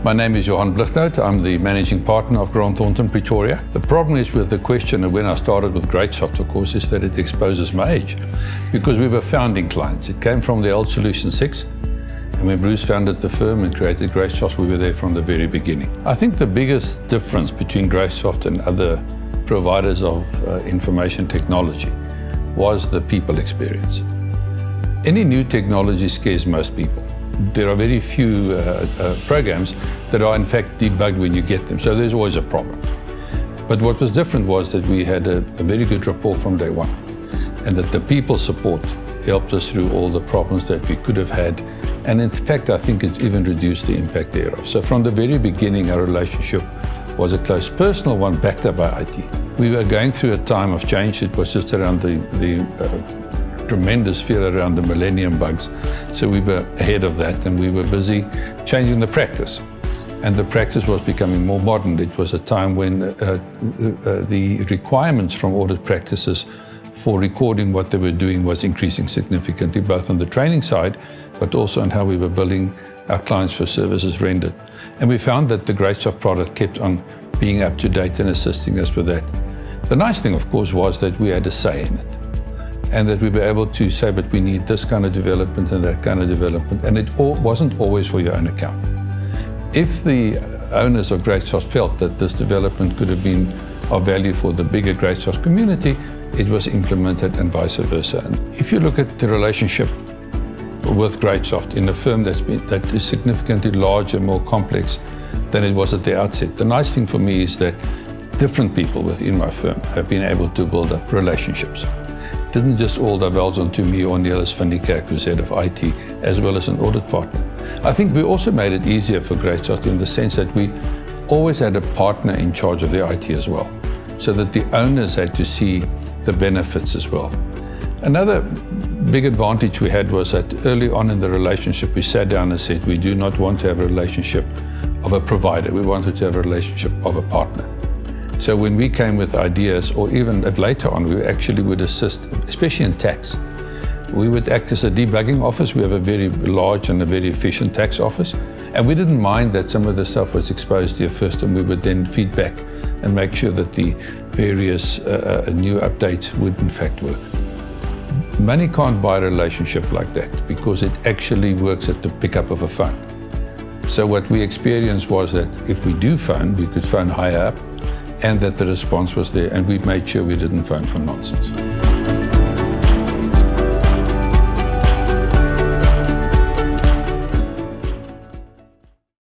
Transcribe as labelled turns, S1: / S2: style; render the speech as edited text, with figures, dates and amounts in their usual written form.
S1: My name is Johan Blignaut. I'm the managing partner of Grant Thornton Pretoria. The problem is with the question, and when I started with GreatSoft, of course, is that it exposes my age, because we were founding clients. It came from the old Solution 6, and when Bruce founded the firm and created GreatSoft, we were there from the very beginning. I think the biggest difference between GreatSoft and other providers of information technology was the people experience. Any new technology scares most people. There are very few programs that are in fact debugged when you get them, so there's always a problem. But what was different was that we had a very good rapport from day one, and that the people support helped us through all the problems that we could have had, and in fact I think it even reduced the impact thereof. So from the very beginning our relationship was a close personal one backed up by IT. We were going through a time of change. It was just around the tremendous fear around the millennium bugs. So we were ahead of that, and we were busy changing the practice. And the practice was becoming more modern. It was a time when the requirements from audit practices for recording what they were doing was increasing significantly, both on the training side, but also on how we were billing our clients for services rendered. And we found that the GreatSoft product kept on being up to date and assisting us with that. The nice thing, of course, was that we had a say in it, and that we were able to say, but we need this kind of development and that kind of development, and it wasn't always for your own account. If the owners of GreatSoft felt that this development could have been of value for the bigger GreatSoft community, it was implemented, and vice versa. And if you look at the relationship with GreatSoft in a firm that is significantly larger, more complex than it was at the outset, the nice thing for me is that different people within my firm have been able to build up relationships. Didn't just all divulge onto me or Niels van die Kerk, who's head of IT, as well as an audit partner. I think we also made it easier for GreatSoft in the sense that we always had a partner in charge of the IT as well, so that the owners had to see the benefits as well. Another big advantage we had was that early on in the relationship, we sat down and said, we do not want to have a relationship of a provider. We wanted to have a relationship of a partner. So when we came with ideas, or even later on, we actually would assist, especially in tax. We would act as a debugging office. We have a very large and a very efficient tax office. And we didn't mind that some of the stuff was exposed here first, and we would then feed back and make sure that the various new updates would in fact work. Money can't buy a relationship like that, because it actually works at the pickup of a phone. So what we experienced was that if we do phone, we could phone higher up, and that the response was there, and we made sure we didn't phone for nonsense.